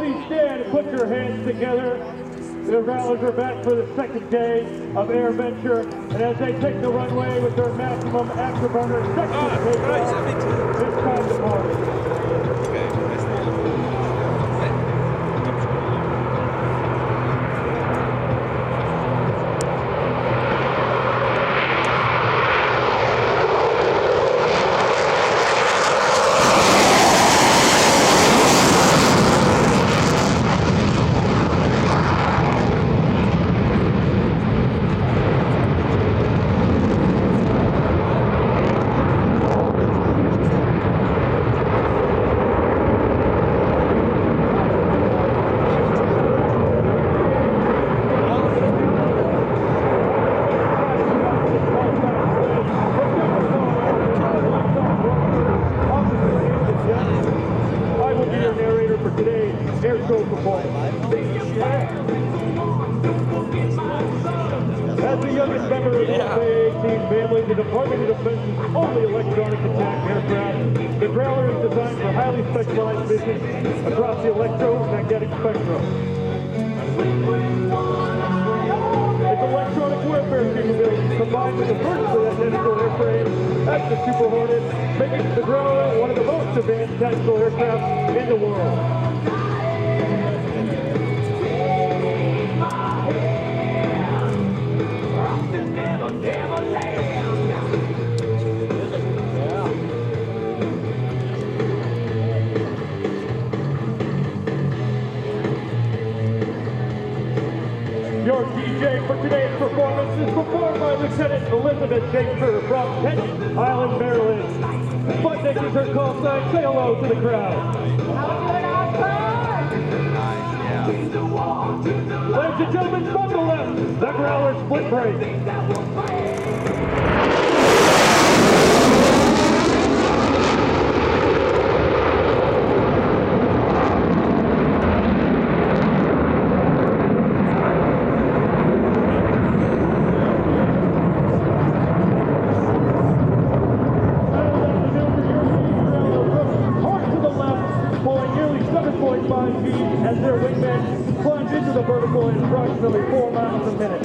please stand and put your hands together. The Growlers are back for the second day of AirVenture, and as they take the runway with their maximum afterburner section takeoff, it's time to party. As the youngest member of the EA-18 family, the Department of Defense's only electronic attack aircraft, the Growler is designed for highly specialized missions across the electromagnetic spectrum. Its electronic warfare capabilities combined with a virtually identical airframe as the Super Hornet, making the Growler one of the most advanced tactical aircraft in the world. Your DJ for today's performance is performed by Lieutenant Elizabeth Schaefer from Kent Island, Maryland. Sputnik is her call sign. Say hello to the crowd. Ladies and gentlemen, from the left, the Growler split break. As their wingmen plunge into the vertical at approximately 4 miles a minute.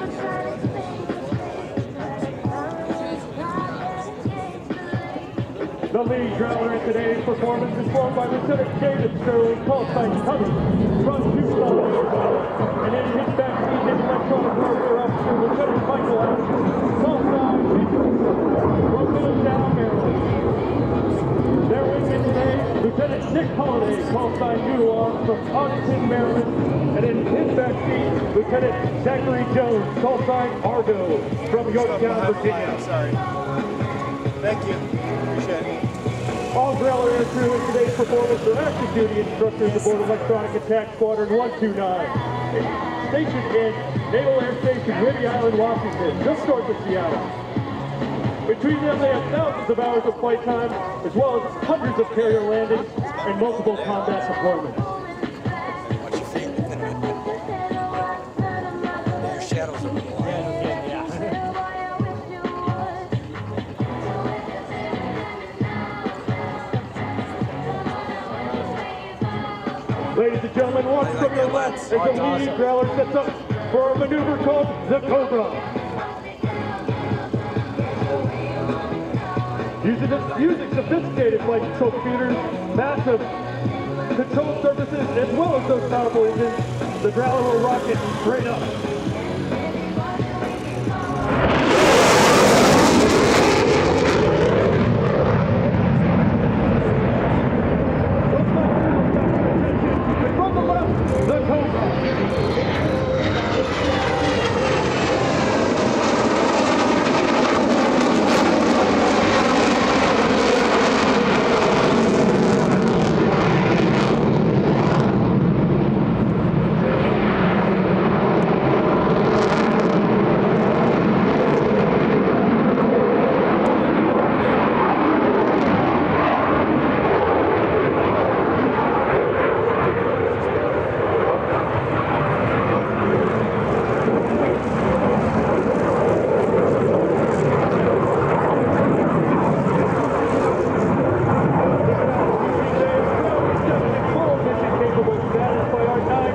The lead Growler in today's performance is formed by Lieutenant David Sterling, call sign Cubby, from Tucson, Arizona. And in his backseat is electronic warfare officer Lieutenant Michael Allen, call sign from Middletown, Maryland. Their wingman today, Lieutenant Nick Holiday, call sign Noodle from Arlington, Maryland. And in his backseat, Lieutenant Zachary Jones, call sign Argo, from Yorktown, Virginia. Sorry. Thank you. Appreciate it. All Growler air crew in today's performance are active duty instructors aboard Electronic Attack Squadron 129. Stationed in Naval Air Station, Whidbey Island, Washington, just north of Seattle. Between them, they have thousands of hours of flight time, as well as hundreds of carrier landings and multiple combat deployments. What you think? Your shadows are Ladies and gentlemen, watch from your left as the leading Growler sets up for a maneuver called the Cobra. Using sophisticated flight control computers, massive control surfaces, as well as those powerful engines, the Growler will rocket straight up. From the left, the Cobra.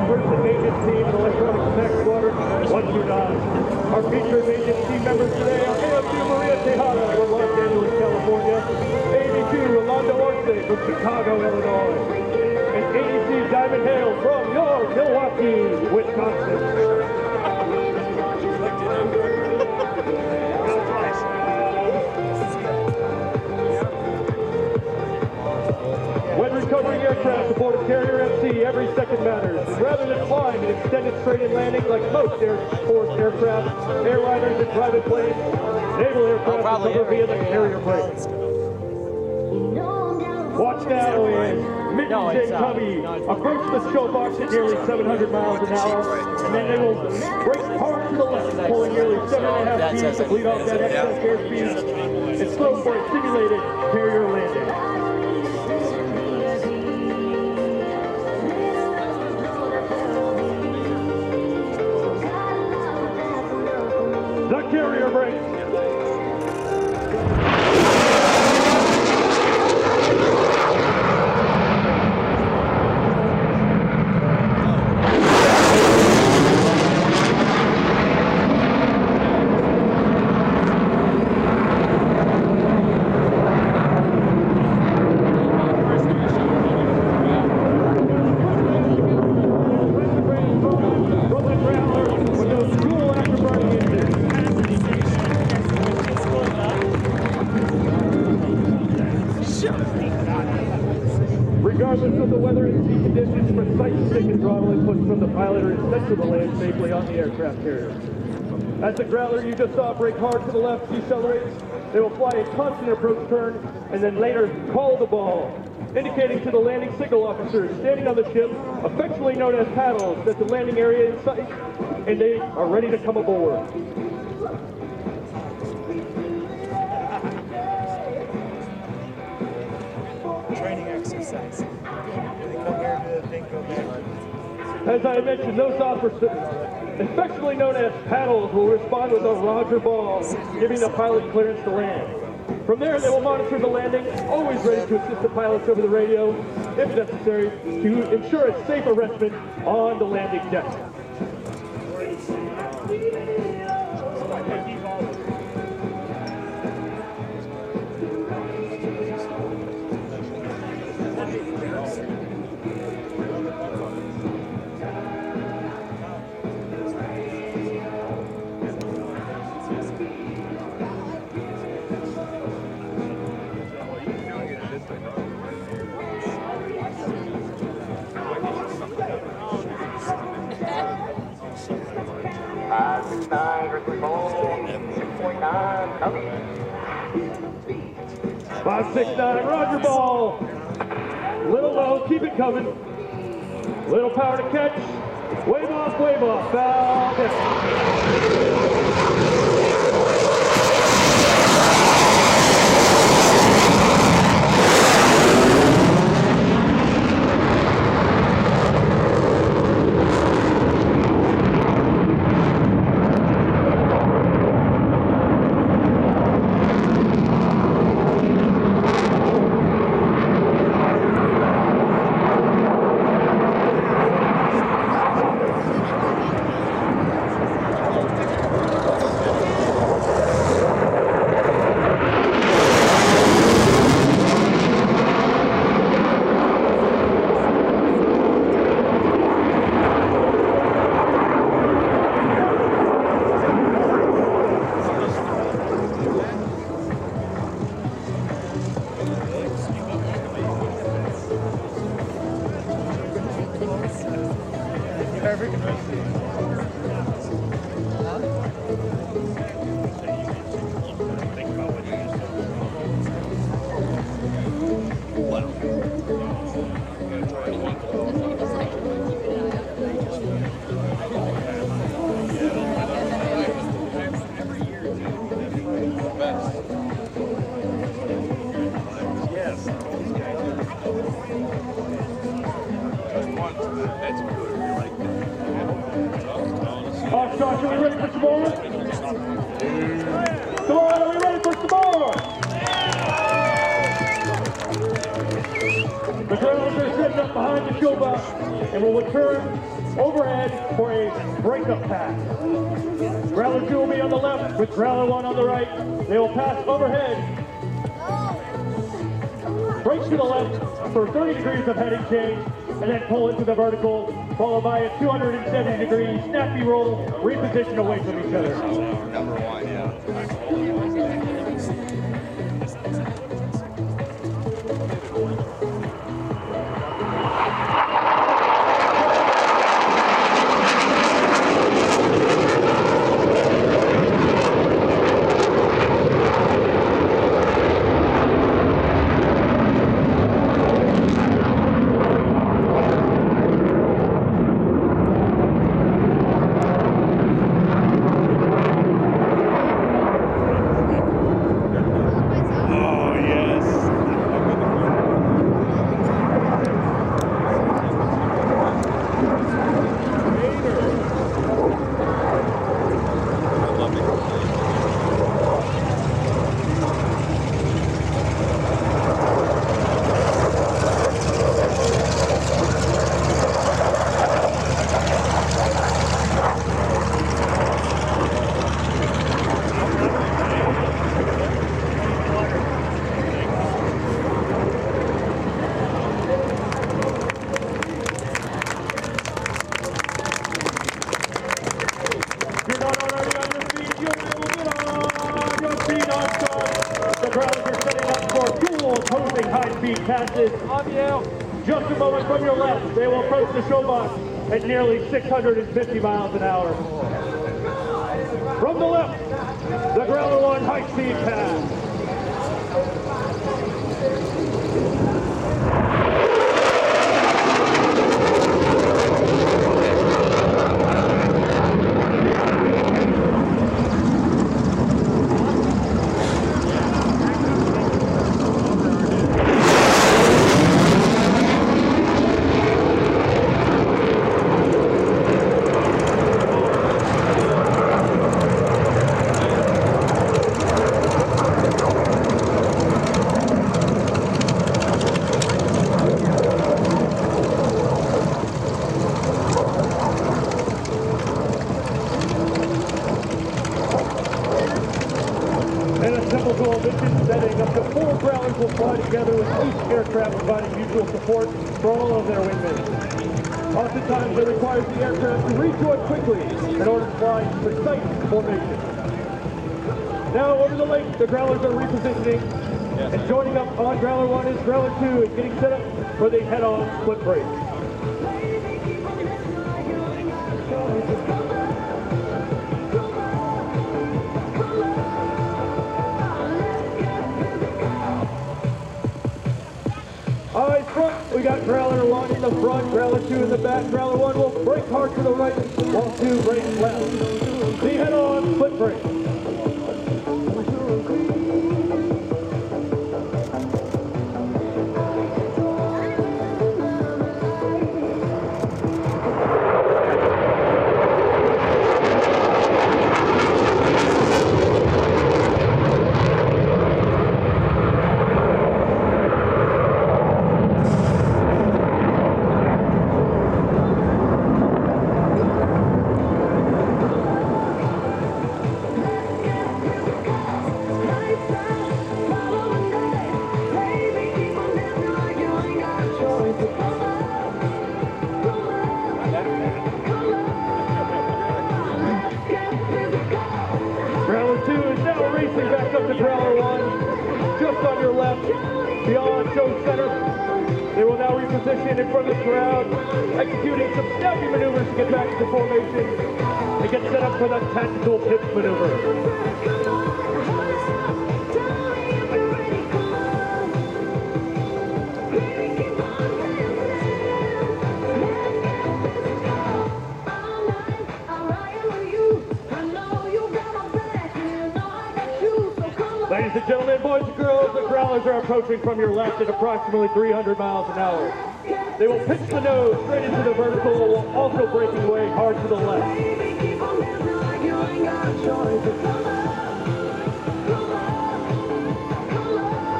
first maintenance team in electronic attack squadron 129. Our featured maintenance team members today are AFC Maria Tejada from Los Angeles, California, ABQ Rolando Orce from Chicago, Illinois, and AEC Diamond Hale from Milwaukee, Wisconsin. When recovering aircraft aboard a carrier MC, every second matters. Rather than flying an extended straight-in landing like most Air Force aircraft, airliners and private planes, naval aircraft recover via the carrier brake. Watch now as Mickey J. Cubby approach the show box at nearly 700 miles an hour, and then they will brake hard to the left, pulling nearly 7.5 Gs to bleed off that excess airspeed and slow for a simulated carrier landing. The carrier brakes. Regardless of the weather and sea conditions, precise stick and throttle inputs from the pilot are essential to land safely on the aircraft carrier. As the Growler you just saw brake hard to the left decelerates, they will fly a constant approach turn and then later call the ball, indicating to the landing signal officers standing on the ship, affectionately known as paddles, that the landing area is in sight and they are ready to come aboard. Training exercise. They come here to the thing, go back. As I mentioned, those officers, affectionately known as paddles, will respond with a Roger ball, giving the pilot clearance to land. From there, they will monitor the landing, always ready to assist the pilots over the radio, if necessary, to ensure a safe arrestment on the landing deck. Coming. 569, Roger ball. Little low, keep it coming. Little power to catch. Wave off, foul down. Oshkosh, are we ready for some more? Come on, are we ready for some more? The Growlers are sitting up behind the show box and will return overhead for a breakup pass. Growler 2 will be on the left with Growler 1 on the right. They will pass overhead, break to the left for 30 degrees of heading change, and then pull into the vertical, followed by a 270-degree snappy roll, reposition away from each other. Number 1, yeah. Passes just a moment from your left. They will approach the show box at nearly 650 miles an hour. From the left, the Growler 1 high-speed pass. Support for all of their wingmen. Oftentimes it requires the aircraft to rejoin quickly in order to fly precise formation. Now over the lake, the Growlers are repositioning, and joining up on Growler 1 is Growler 2 and getting set up for the head-on split break. We got Growler 1 in the front, Growler 2 in the back. Growler 1 will brake hard to the right, while 2 brake left. The head-on split brake. Position in front of the crowd, executing some snappy maneuvers to get back into formation and get set up for the tactical pitch maneuver. Ladies and gentlemen, boys and girls, the Growlers are approaching from your left at approximately 300 miles an hour. They will pitch the nose straight into the vertical while also breaking away hard to the left.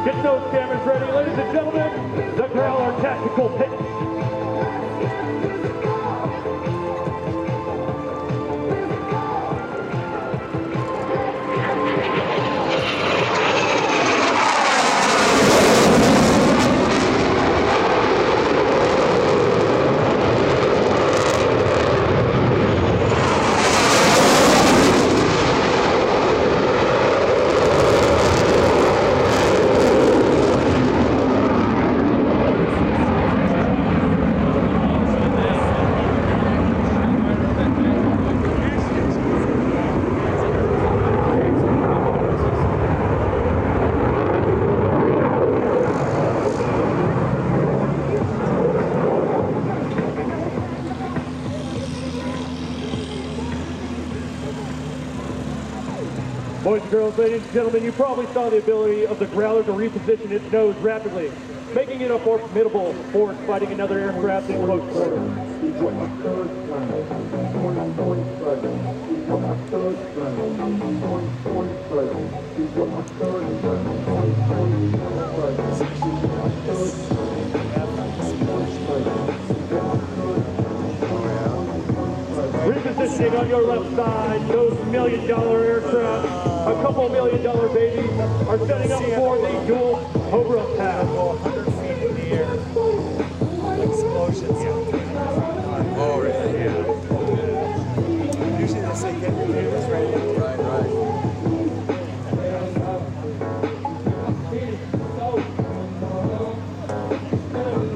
Get those cameras ready, ladies and gentlemen. The Growler tactical pitch. Boys and girls, ladies and gentlemen, you probably saw the ability of the Growler to reposition its nose rapidly, making it a more formidable force fighting another aircraft in close quarters. Repositioning on your left side, those $1 million aircraft, a couple $1 million babies, are setting up for the dual Cobra pass. 100 feet in the air. Explosions. Oh, really? Yeah. Usually they say get your cameras ready. Right.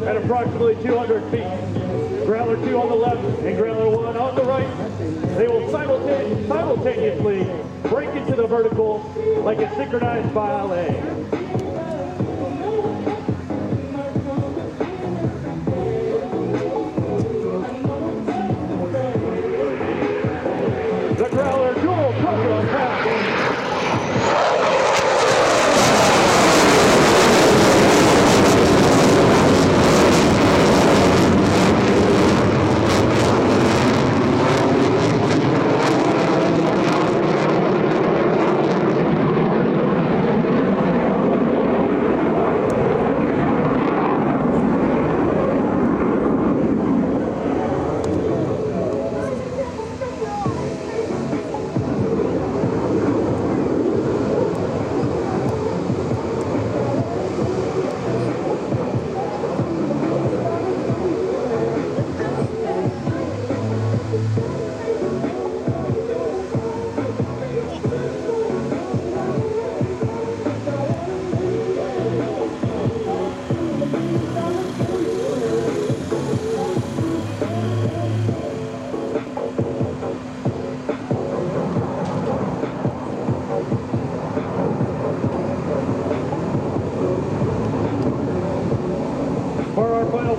At approximately 200 feet. Growler 2 on the left and Growler 1 on the right. They will simultaneously break into the vertical like a synchronized ballet. The Growler dual Cobra pass.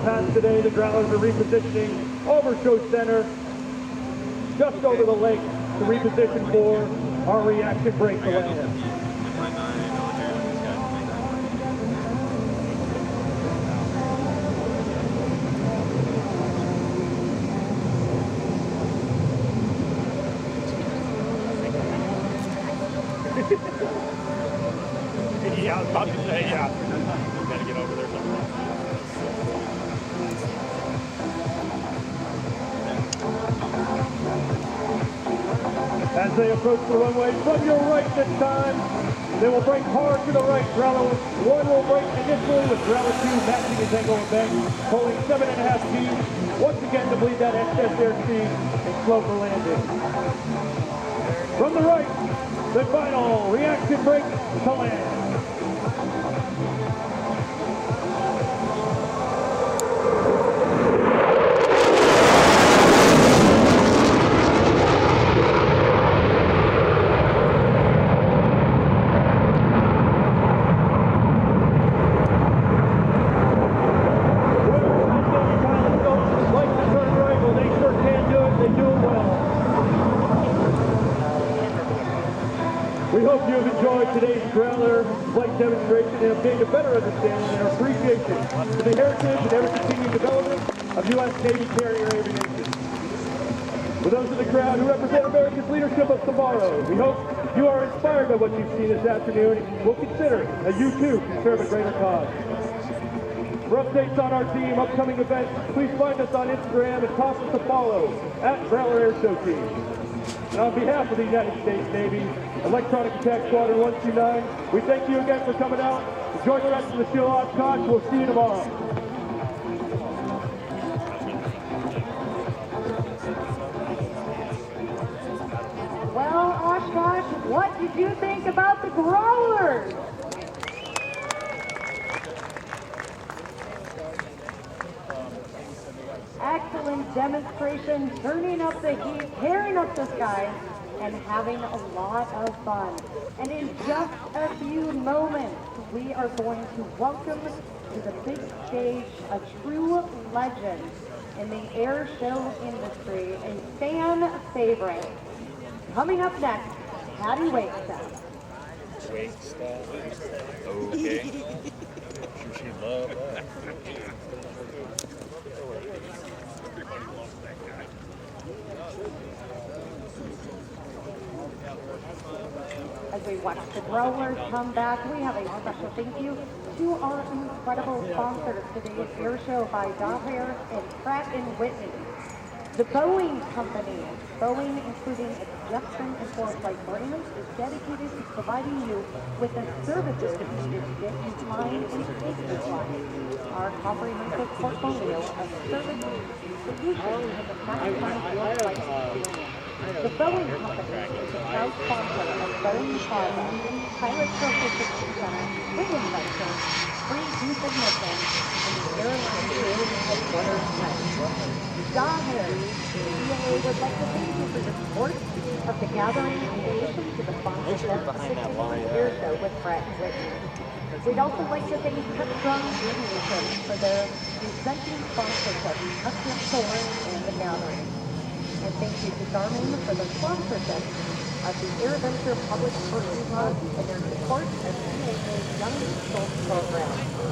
Pass today, the Growlers are repositioning over show center, just over the lake, to reposition for our reaction break to land. Yeah, I was about to say, yeah. Gotta get over there somewhere. As they approach the runway from your right this time, they will brake hard to the right. Growler 1 will brake initially with Growler 2 matching his angle of bank, pulling 7.5 feet, once again to bleed that excess airspeed and slow for landing. From the right, the final reaction brake to land. We hope you have enjoyed today's Growler flight demonstration and have gained a better understanding and appreciation for the heritage and ever-continuing development of U.S. Navy carrier aviation. For those in the crowd who represent America's leadership of tomorrow, we hope you are inspired by what you've seen this afternoon and will consider that you too can serve a greater cause. For updates on our team, upcoming events, please find us on Instagram and toss us a follow at Growler Airshow Team. And on behalf of the United States Navy, Electronic Attack Squadron 129, we thank you again for coming out. Enjoy the rest of the show, Oshkosh. We'll see you tomorrow. Well, Oshkosh, what did you think about the Growlers? Excellent demonstration, turning up the heat, tearing up the sky, and having a lot of fun. And in just a few moments, we are going to welcome to the big stage a true legend in the air show industry, a fan favorite. Coming up next, Patty Wake Staff. Wake stuff. Okay. Sure she'd love that. As we watch the Growlers come back, we have a special thank you to our incredible sponsors today's air show by Daher and Pratt & Whitney. The Boeing Company, Boeing including its Jetson and ForeFlight brands, is dedicated to providing you with the services needed to get you flying and safely flying. Our comprehensive portfolio of services, solutions, and the maximize your flight experience. The Boeing Company is a proud sponsor of Boeing Plaza, Pilot Proficiency Center, Wittman Regional, free youth admission, and the airline headquarters site. Daher, the EAA would like to thank you for your support of the gathering in addition to the sponsorship of the Airshow with Pratt & Whitney. We'd also like to thank Strong Aviation for their presenting sponsorship of the tour and the gathering. And thank you to Garmin for the sponsorship of the AirVenture Public Service Hub and their support of EAA Young Adult Program.